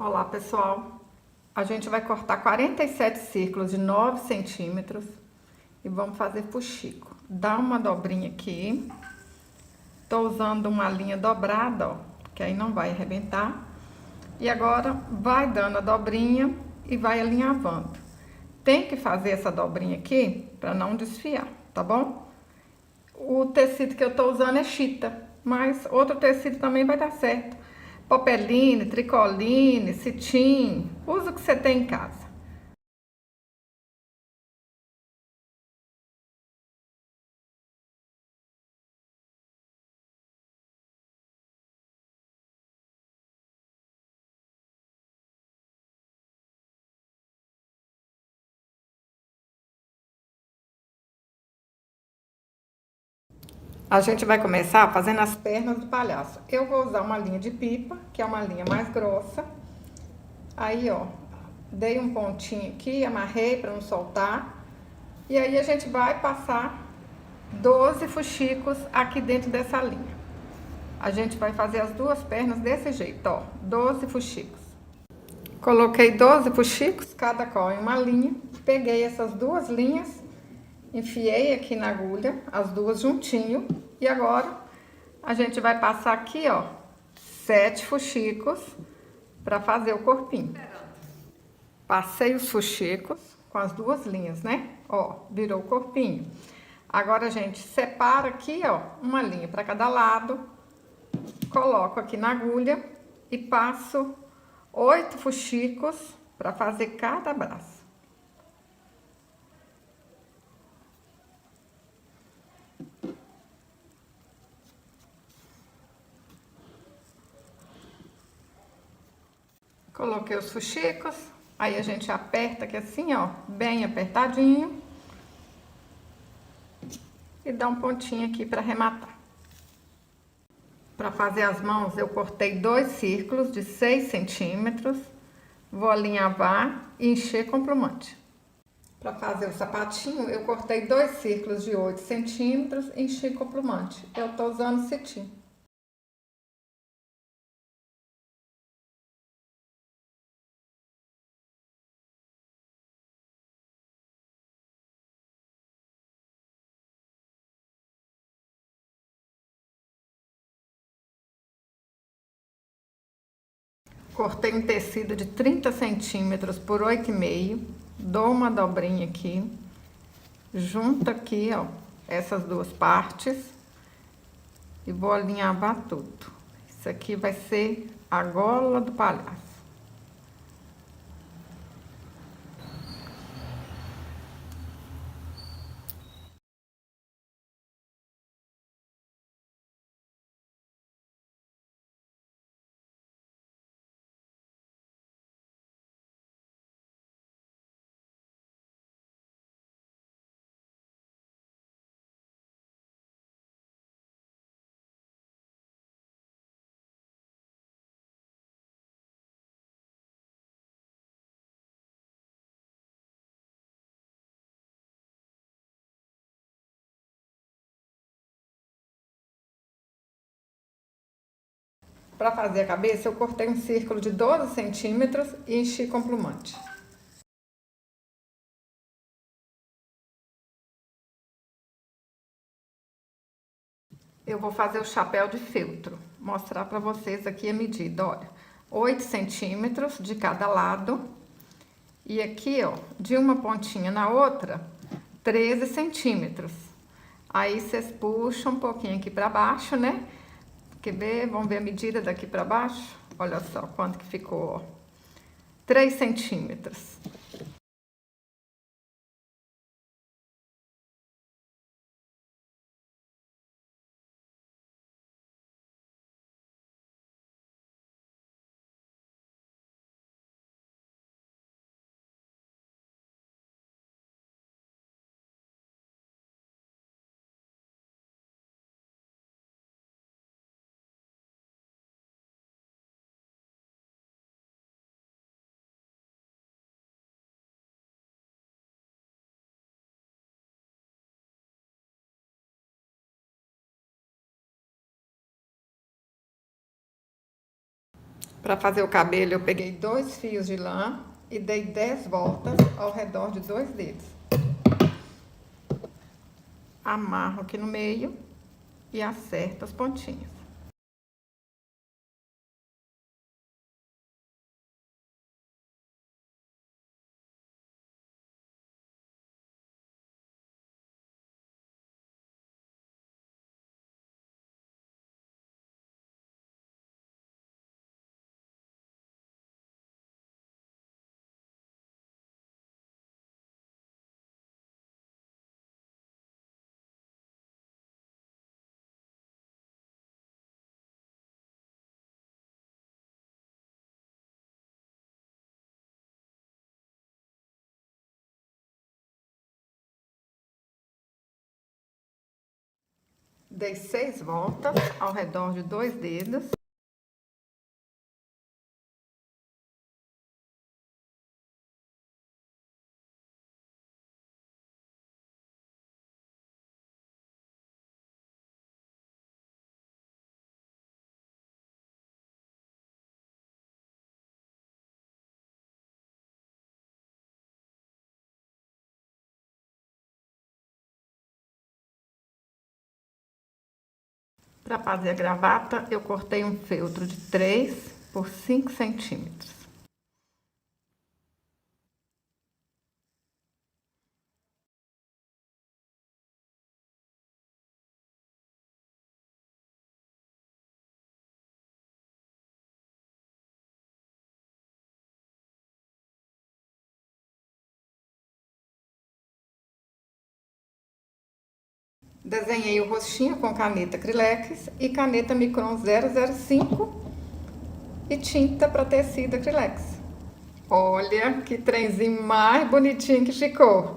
Olá, pessoal. A gente vai cortar 47 círculos de 9 centímetros e vamos fazer fuxico. Dá uma dobrinha aqui. Tô usando uma linha dobrada, ó, que aí não vai arrebentar. E agora vai dando a dobrinha e vai alinhavando. Tem que fazer essa dobrinha aqui para não desfiar, tá bom? O tecido que eu tô usando é chita, mas outro tecido também vai dar certo. Popeline, tricoline, cetim, usa o que você tem em casa. A gente vai começar fazendo as pernas do palhaço. Eu vou usar uma linha de pipa, que é uma linha mais grossa. Aí, ó, dei um pontinho aqui, amarrei para não soltar. E aí a gente vai passar 12 fuxicos aqui dentro dessa linha. A gente vai fazer as duas pernas desse jeito, ó, 12 fuxicos. Coloquei 12 fuxicos, cada qual em uma linha. Peguei essas duas linhas, enfiei aqui na agulha, as duas juntinho. E agora a gente vai passar aqui, ó, 7 fuxicos para fazer o corpinho. Passei os fuxicos com as duas linhas, né? Ó, virou o corpinho. Agora a gente separa aqui, ó, uma linha para cada lado. Coloco aqui na agulha e passo 8 fuxicos para fazer cada braço. Coloquei os fuxicos, aí a gente aperta aqui assim, ó, bem apertadinho. E dá um pontinho aqui para arrematar. Para fazer as mãos, eu cortei 2 círculos de 6 centímetros. Vou alinhavar e encher com plumante. Para fazer o sapatinho, eu cortei 2 círculos de 8 centímetros e enchi com plumante. Eu tô usando cetim. Cortei um tecido de 30 centímetros por 8,5. Dou uma dobrinha aqui. Junto aqui, ó, essas duas partes. E vou alinhavar tudo. Isso aqui vai ser a gola do palhaço. Para fazer a cabeça, eu cortei um círculo de 12 centímetros e enchi com plumante. Eu vou fazer o chapéu de feltro. Mostrar para vocês aqui a medida, olha. 8 centímetros de cada lado. E aqui, ó, de uma pontinha na outra, 13 centímetros. Aí vocês puxam um pouquinho aqui para baixo, né? Quer ver? Vamos ver a medida daqui para baixo? Olha só quanto que ficou, ó. 3 centímetros. Para fazer o cabelo, eu peguei 2 fios de lã e dei 10 voltas ao redor de 2 dedos. Amarro aqui no meio e acerto as pontinhas. Dei 6 voltas ao redor de 2 dedos. Para fazer a gravata, eu cortei um feltro de 3 por 5 centímetros. Desenhei o rostinho com caneta Acrylex e caneta Micron 005 e tinta para tecido Acrylex. Olha que trenzinho mais bonitinho que ficou!